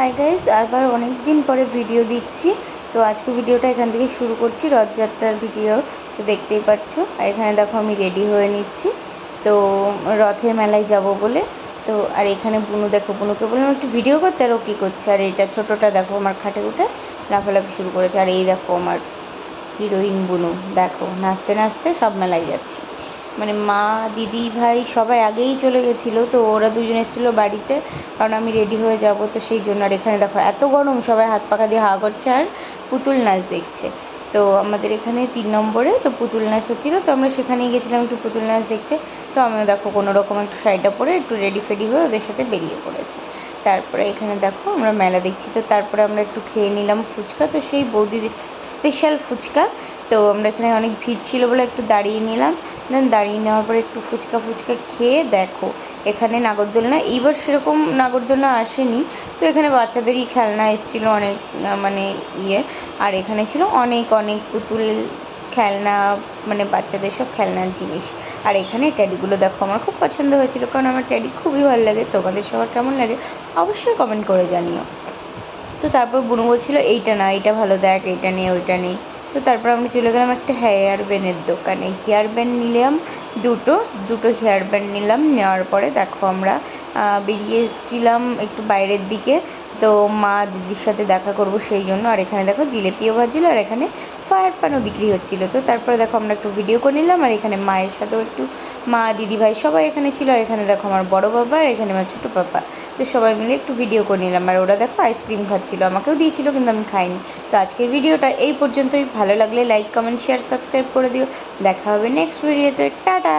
Hi guys, আবার অনেক দিন পরে ভিডিও দিচ্ছি। তো আজকে ভিডিওটা এখান থেকে শুরু করছি, রথযাত্রার ভিডিও। তো দেখতেই পাচ্ছ, আর এখানে দেখো আমি রেডি হয়ে নিচ্ছি। তো রথের মেলায় যাব বলে। তো আর এখানে বুনু দেখো, বুনুকে বললাম একটু ভিডিও করতে, আর ও কী করছে। আর এইটা ছোটোটা দেখো আমার খাটে উঠে লাফালাফি শুরু করেছে। আর এই দেখো আমার হিরোইন বুনু, দেখো নাচতে নাচতে সব মেলায় যাচ্ছি। মানে মা, দিদি, ভাই সবাই আগেই চলে গেছিলো। তো ওরা দুজন এসেছিলো বাড়িতে, কারণ আমি রেডি হয়ে যাব, তো সেই জন্য। আর এখানে দেখো এত গরম, সবাই হাত পাখা দিয়ে হাওয়া করছে আর পুতুল নাচ দেখছে। তো আমাদের এখানে 3 নম্বরে তো পুতুল নাচ হচ্ছিলো, তো আমরা সেখানেই গেছিলাম একটু পুতুল নাচ দেখতে। তো আমিও দেখো কোনো রকম একটু শাড়িটা পরে একটু রেডি ফেডি হয়ে ওদের সাথে বেরিয়ে পড়েছি। তারপরে এখানে দেখো আমরা মেলা দেখছি। তো তারপরে আমরা একটু খেয়ে নিলাম ফুচকা, তো সেই বৌদির স্পেশাল ফুচকা। তো আমরা এখানে অনেক ভিড় ছিল বলে একটু দাঁড়িয়ে নিলাম। দেন দাঁড়িয়ে নেওয়ার পরে একটু ফুচকা খেয়ে দেখো এখানে নাগরদোলনা, এইবার সেরকম নাগরদোলনা আসেনি। তো এখানে বাচ্চাদেরই খেলনা এসেছিলো অনেক, মানে আর এখানে ছিল অনেক অনেক পুতুল খেলনা, মানে বাচ্চাদের সব খেলনার জিনিস। আর এখানে ট্যাডিগুলো দেখো আমার খুব পছন্দ হয়েছিল, কারণ আমার ট্যাডি খুবই ভালো লাগে। তোমাদের সবার কেমন লাগে অবশ্যই কমেন্ট করে জানিও। তো তারপর বুনু বলছিল এইটা না, এইটা ভালো, দেখ এইটা নেই ওইটা নেই। তো তারপর আমরা চলে গেলাম একটা হেয়ার ব্যান্ডের দোকানে। হেয়ার ব্যান্ড নিলাম দুটো হেয়ার ব্যান্ড নিলাম। নেওয়ার পরে দেখো আমরা বেরিয়ে এসেছিলাম একটু বাইরের দিকে। তো মা দিদির সাথে দেখা করব সেই জন্য। আর এখানে দেখো জিলেপিও ভাজছিল, আর এখানে ফায়ার পানও বিক্রি হচ্ছিলো। তো তারপরে দেখো আমরা একটু ভিডিও করে নিলাম। আর এখানে মায়ের সাথেও একটু, মা, দিদি, ভাই সবাই এখানে ছিল। আর এখানে দেখো আমার বড় বাবা, আর এখানে আমার ছোটো পাপা। তো সবাই মিলে একটু ভিডিও করে নিলাম। আর ওরা দেখো আইসক্রিম খাচ্ছিলো, আমাকেও দিয়েছিল কিন্তু আমি খাইনি। তো আজকের ভিডিওটা এই পর্যন্তই। ভালো লাগলে লাইক, কমেন্ট, শেয়ার, সাবস্ক্রাইব করে দিও। দেখা হবে নেক্সট ভিডিওতে। টাটা।